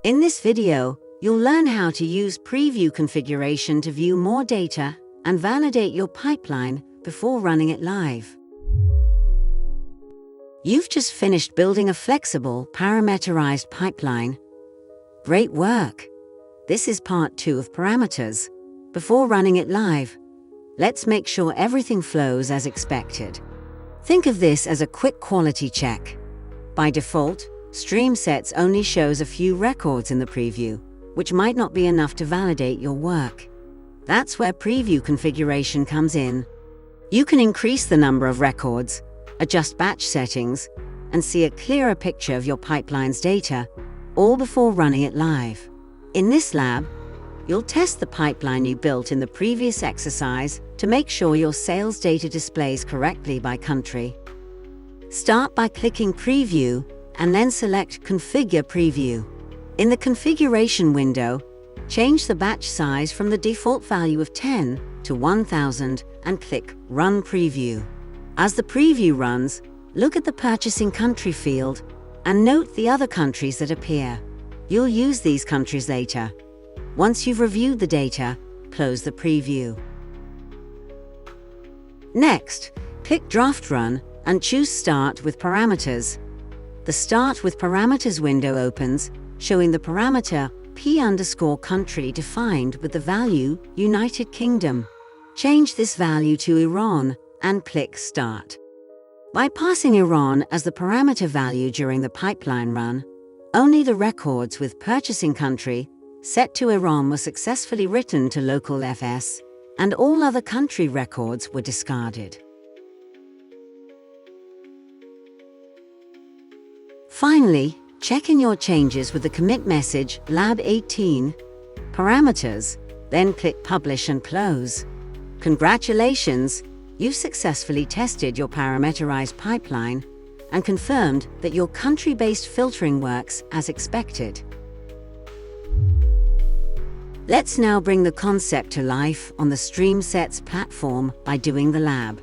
In this video, you'll learn how to use preview configuration to view more data and validate your pipeline before running it live. You've just finished building a flexible, parameterized pipeline. Great work! This is part 2 of parameters. Before running it live, let's make sure everything flows as expected. Think of this as a quick quality check. By default, StreamSets only shows a few records in the preview, which might not be enough to validate your work. That's where preview configuration comes in. You can increase the number of records, adjust batch settings, and see a clearer picture of your pipeline's data, all before running it live. In this lab, you'll test the pipeline you built in the previous exercise to make sure your sales data displays correctly by country. Start by clicking Preview and then select Configure Preview. In the configuration window, change the batch size from the default value of 10 to 1000 and click Run Preview. As the preview runs, look at the purchasing country field and note the other countries that appear. You'll use these countries later. Once you've reviewed the data, close the preview. Next, click Draft Run and choose Start with Parameters. The Start with Parameters window opens, showing the parameter P_country defined with the value United Kingdom. Change this value to Iran and click Start. By passing Iran as the parameter value during the pipeline run, only the records with purchasing country set to Iran were successfully written to local FS, and all other country records were discarded. Finally, check in your changes with the commit message Lab 18 parameters, then click Publish and Close. Congratulations! You've successfully tested your parameterized pipeline and confirmed that your country-based filtering works as expected. Let's now bring the concept to life on the StreamSets platform by doing the lab.